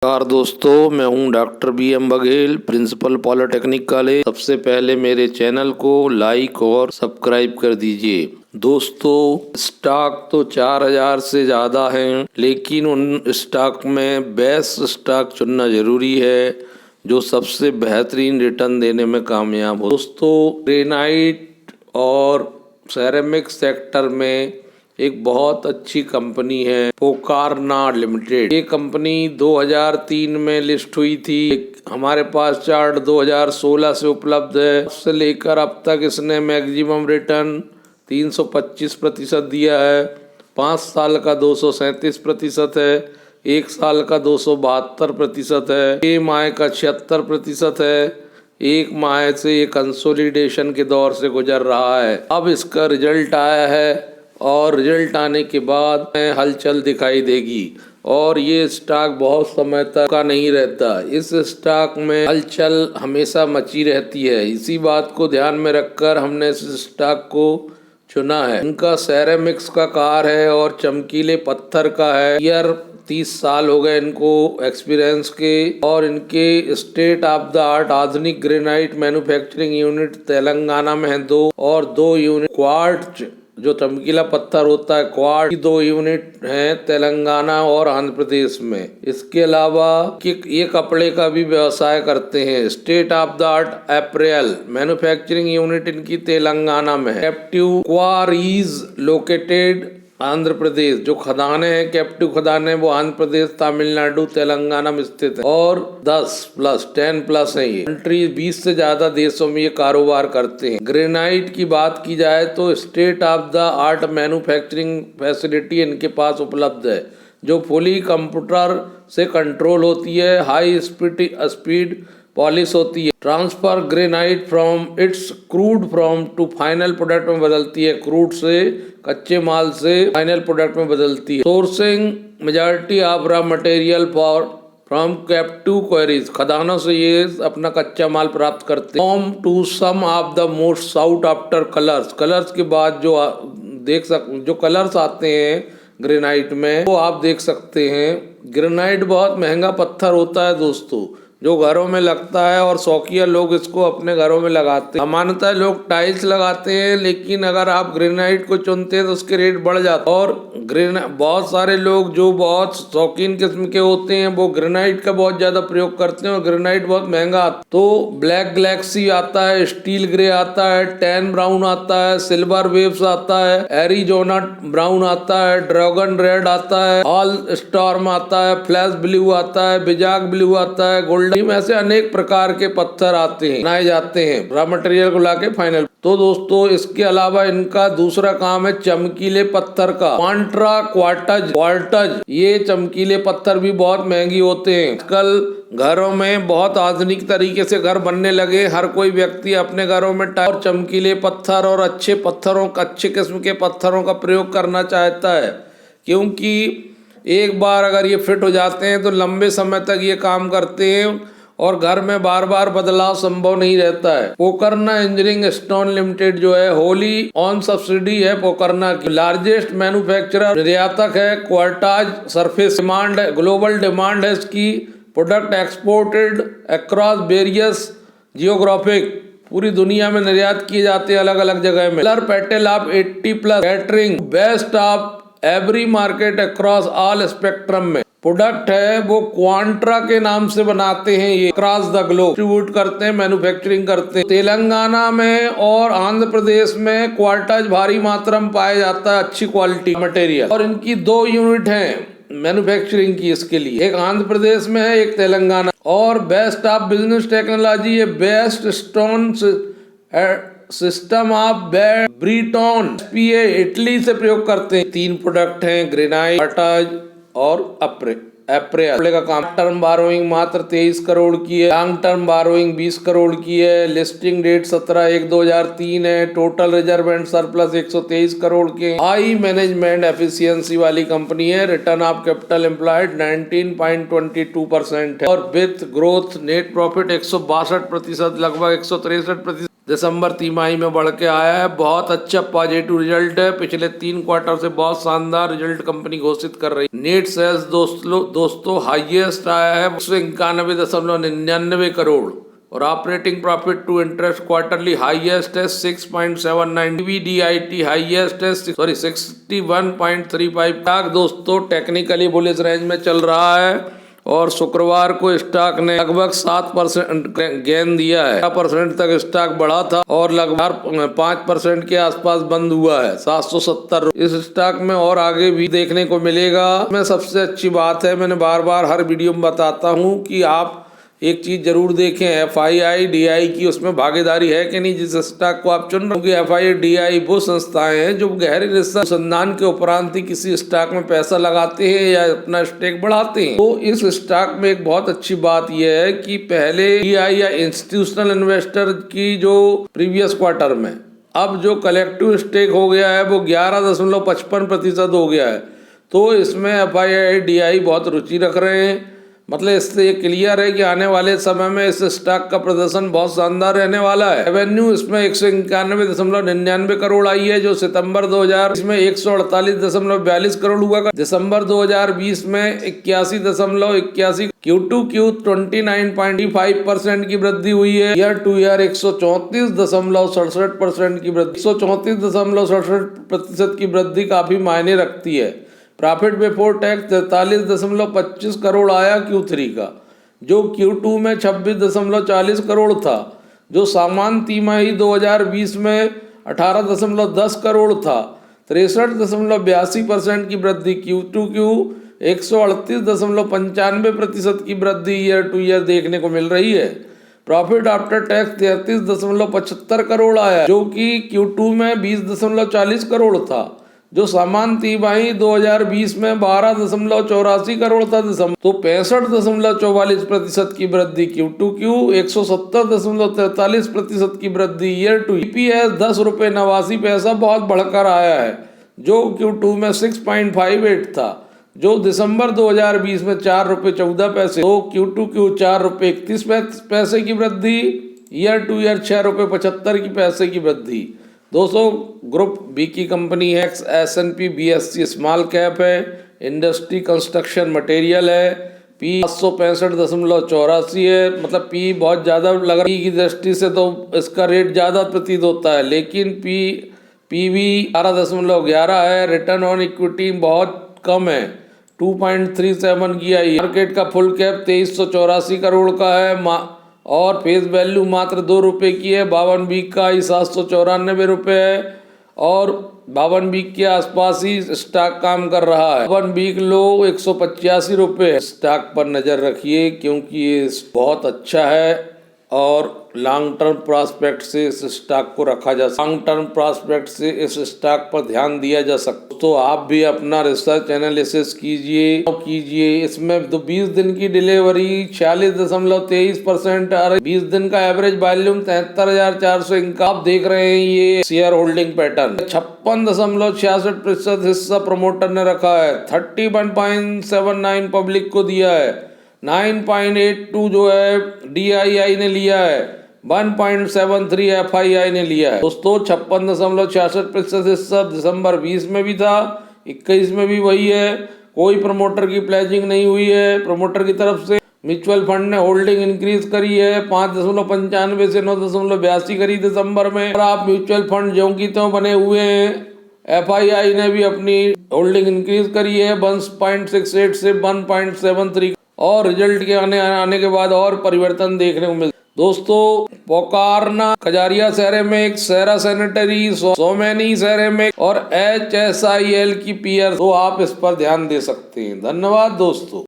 नमस्कार दोस्तों, मैं हूं doctor B M. Baghel, principal polytechnic college. सबसे पहले मेरे चैनल को लाइक और सब्सक्राइब कर दीजिए। दोस्तों, स्टॉक तो 4000 से ज़्यादा हैं, लेकिन उन स्टॉक में बेस्ट स्टॉक चुनना ज़रूरी है जो सबसे बेहतरीन रिटर्न देने में कामयाब हो। दोस्तों, ग्रेनाइट और सेरेमिक सेक्टर में एक बहुत अच्छी कंपनी है पोकारना लिमिटेड। ये कंपनी 2003 में लिस्ट हुई थी। हमारे पास चार्ट 2016 से उपलब्ध है। उससे लेकर अब तक इसने मैक्सिमम रिटर्न 325% दिया है। 5 साल का 237% है, 1 साल का 272% है, 6 माह का 76% है। 1 माह से ये कंसोलिडेशन के दौर से गुजर रहा है। अब इसका रिजल्ट आया है और रिजल्ट आने के बाद हलचल दिखाई देगी और ये स्टॉक बहुत समय तक का नहीं रहता। इस स्टॉक में हलचल हमेशा मची रहती है। इसी बात को ध्यान में रखकर हमने इस स्टॉक को चुना है। इनका सेरेमिक्स का कार है और चमकीले पत्थर का है। ईयर 30 साल हो गए इनको एक्सपीरियंस के और इनके स्टेट ऑफ द आर्ट आधुनिक ग्रेनाइट मैन्युफैक्चरिंग यूनिट तेलंगाना में है 2 और 2 यूनिट क्वार्ट्ज जो चमकीला पत्थर होता है क्वार्ट्ज की 2 यूनिट हैं तेलंगाना और आंध्र प्रदेश में। इसके अलावा ये कपड़े का भी व्यवसाय करते हैं। State of the art April manufacturing unit इनकी तेलंगाना में है। Captive queries located Andhra Pradesh. जो खदानें हैं कैप्टिव खदानें वो आंध्र प्रदेश, तमिलनाडु, तेलंगाना में स्थित है और 10+ है। ये कंट्री 20 से ज्यादा देशों में ये कारोबार करते हैं। ग्रेनाइट की बात की जाए तो state of the art manufacturing facility इनके पास उपलब्ध है जो फुली कंप्यूटर से कंट्रोल होती है। हाई स्पीड पॉलिश होती है। Transfer granite from its crude from to final product में बदलती है। क्रूड से कच्चे माल से फाइनल प्रोडक्ट में बदलती है। Sourcing majority of raw material for from captive quarries. खदानों से ये अपना कच्चा माल प्राप्त करते हैं। Form to some of the most sought after colours के बाद जो कलर्स आते हैं ग्रेनाइट में वो आप देख सकते हैं। ग्रेनाइट बहुत महंगा पत्थर होता है दोस्तों, जो घरों में लगता है और शौकिया लोग इसको अपने घरों में लगाते हैं। सामान्यतः लोग टाइल्स लगाते हैं, लेकिन अगर आप ग्रेनाइट को चुनते हैं तो उसके रेट बढ़ जाते हैं। और बहुत सारे लोग जो बहुत शौकीन किस्म के होते हैं वो ग्रेनाइट का बहुत ज्यादा प्रयोग करते हैं और ग्रेनाइट बहुत महंगा आता है। तो ब्लैक गैलेक्सी आता है, स्टील ग्रे आता है, टैन ब्राउन आता है, सिल्वर वेव्स आता है, एरिजोना ब्राउन आता है, ड्रैगन रेड आता है, ऑल स्टॉर्म आता है, फ्लैश ब्लू आता है, बिजाग ब्लू आता है, गोल्डन में ऐसे अनेक प्रकार के पत्थर आते हैं, बनाए जाते हैं रॉ मटेरियल को लाके फाइनल। तो दोस्तों, इसके अलावा इनका दूसरा काम है चमकीले पत्थर का क्वांट्रा क्वार्टज। ये चमकीले पत्थर भी बहुत महंगी होते हैं। आजकल घरों में बहुत आधुनिक तरीके से घर बनने लगे। हर कोई व्यक्ति अपने घरों में और चमकीले पत्थर और अच्छे किस्म के पत्थरों का प्रयोग करना चाहता है, क्योंकि एक बार अगर ये फिट हो जाते हैं तो लंबे समय तक ये काम करते हैं और घर में बार बार बदलाव संभव नहीं रहता है। पोकारना इंजीनियरिंग स्टोन लिमिटेड जो है होली ऑन सब्सिडी है। पोकारना की लार्जेस्ट मैन्युफैक्चरर निर्यातक है। क्वार्टाज सरफेस डिमांड है, ग्लोबल डिमांड है इसकी। Product exported across various geographic, पूरी दुनिया में निर्यात किए जाते हैं अलग अलग जगह में। Colour petal of 80+ catering best of every market across all spectrum में प्रोडक्ट है वो क्वांट्रा के नाम से बनाते हैं। ये अक्रॉस द ग्लोब डिस्ट्रीब्यूट करते हैं, मैन्युफैक्चरिंग करते हैं। तेलंगाना में और आंध्र प्रदेश में क्वार्टाज भारी मात्रा में पाया जाता है, अच्छी क्वालिटी मटेरियल। और इनकी 2 यूनिट हैं मैन्युफैक्चरिंग की इसके लिए, एक आंध्र प्रदेश में है, एक तेलंगाना। और बेस्ट ऑफ बिजनेस टेक्नोलॉजी ये best stone system of Britain PA Italy से प्रयोग करते हैं। 3 प्रोडक्ट हैं, ग्रेनाइट, क्वार्टाज और अप्रैल का काम। टर्म बारोइंग मात्र 23 करोड़ की है, लॉन्ग टर्म बारोइंग 20 करोड़ की है। लिस्टिंग डेट 17/1/2003 है। Total reserve and surplus 123 crore के। हाई मैनेजमेंट एफिशिएंसी वाली कंपनी है। रिटर्न ऑफ कैपिटल एम्प्लॉयड 19.22% है और विथ ग्रोथ नेट प्रॉफिट 162%, लगभग 163%। दिसंबर तिमाही में बढ़ के आया है। बहुत अच्छा पॉजिटिव रिजल्ट है। पिछले 3 क्वार्टर से बहुत शानदार रिजल्ट कंपनी घोषित कर रही है। नेट सेल्स दोस्तों हाईएस्ट आया है 191.99 करोड़ और operating profit to interest quarterly highest है 6.79। EBIT हाईएस्ट है 61.35 लाख। दोस्तों टेक्निकली बुलिश रेंज में चल रहा है और शुक्रवार को स्टॉक ने लगभग 7% गेन दिया है। 7% तक स्टॉक बढ़ा था और लगभग 5% के आसपास बंद हुआ है 770। इस स्टॉक में और आगे भी देखने को मिलेगा। में सबसे अच्छी बात है, मैंने बार बार हर वीडियो में बताता हूँ कि आप एक चीज जरूर देखें, FII DI की उसमें भागीदारी है कि नहीं जिस स्टॉक को आप चुन रहे हो। क्योंकि FII DI वो संस्थाएं हैं जो गहरे रिसर्च अनुसंधान के उपरांत ही किसी स्टॉक में पैसा लगाते हैं या अपना स्टेक बढ़ाते हैं। तो इस स्टॉक में एक बहुत अच्छी बात यह है कि पहले DI या इंस्टीट्यूशनल इन्वेस्टर की जो प्रीवियस क्वार्टर में अब जो कलेक्टिव स्टेक हो गया है वो 11.55% हो गया है। तो इसमें FII DI बहुत रुचि रख रहे हैं। मतलब इससे ये क्लियर है कि आने वाले समय में इस स्टॉक का प्रदर्शन बहुत शानदार रहने वाला है। रेवेन्यू इसमें 191.99 करोड़ आई है जो सितंबर 2020 में 148.42 करोड़ हुआ। दिसंबर 2020 में 81.81। Q2Q 29.5% की वृद्धि हुई है। ईयर टू ईयर 134.67% की वृद्धि 134.67% की वृद्धि काफी मायने रखती है। प्रॉफिट बिफोर टैक्स 43.25 करोड़ आया Q3 का, जो Q2 में 26.40 करोड़ था। जो सामान्य तिमाही 2020 में 18.10 करोड़ था। 63.82% की वृद्धि Q2Q 138.95% की वृद्धि ईयर टू ईयर देखने को मिल रही है। प्रॉफिट आफ्टर टैक्स 33.75 करोड़ आया जो कि Q2 में 20.40 करोड़ था। जो सामान्य तिमाही 2020 में 12.84 करोड़ था दिसंबर, तो 65.44% की वृद्धि Q2Q 170.43% की वृद्धि ईयर टू। EPS 10.89 बहुत बढ़कर आया है जो Q2 में 6.58 था। जो दिसंबर 2020 में 4.14 रुपये, तो Q2Q 4.31 की वृद्धि ईयर टू ईयर 6.75 की वृद्धि। दोस्तों ग्रुप बी की कंपनी है, S&P BSE स्मॉल कैप है, इंडस्ट्री कंस्ट्रक्शन मटेरियल है, P 765.84 है। मतलब P बहुत ज़्यादा लग रहा है की दृष्टि से, तो इसका रेट ज़्यादा प्रतीत होता है, लेकिन PV 12.11 है। रिटर्न ऑन इक्विटी बहुत कम है 2.37 की आई। मार्केट का फुल कैप 2384 करोड़ का है और फेस वैल्यू मात्र 2 रुपये की है। 52 वीक का ही 794 रुपये है और 52 वीक के आसपास ही स्टॉक काम कर रहा है। 52 वीक लो 185 रुपये। स्टॉक पर नज़र रखिए क्योंकि ये बहुत अच्छा है और लॉन्ग टर्म प्रॉस्पेक्ट से इस स्टॉक को रखा जा सकता है। लॉन्ग टर्म प्रॉस्पेक्ट से इस स्टॉक पर ध्यान दिया जा सकता है। तो आप भी अपना रिसर्च एनालिसिस कीजिए। इसमें तो 20 दिन की डिलीवरी 46.23%, 20 दिन का एवरेज वॉल्यूम 73,400। आप देख रहे हैं ये शेयर होल्डिंग पैटर्न। 56.66% हिस्सा प्रमोटर ने रखा है। 31.79 पब्लिक को दिया है। 9.82 जो है DII ने लिया है। 1.73 FII ने लिया है। दोस्तों 56.66% हिस्सा दिसंबर 20 में भी था, 21 में भी वही है। कोई प्रमोटर की प्लेजिंग नहीं हुई है प्रमोटर की तरफ से। म्यूचुअल फंड ने होल्डिंग इंक्रीज करी है 5.95 से 9.82 करी दिसंबर में। और आप म्यूचुअल फंड ज्यों की त्यों बने हुए हैं। FII ने भी अपनी होल्डिंग इंक्रीज करी है 1.68 से 1.73 और रिजल्ट के आने के बाद और परिवर्तन देखने को मिलता। दोस्तों पोकारना खजारिया शहर में एक सेरा सैनिटरी, सोमैनी शहर में और HSIL की पीयर, तो आप इस पर ध्यान दे सकते हैं। धन्यवाद दोस्तों।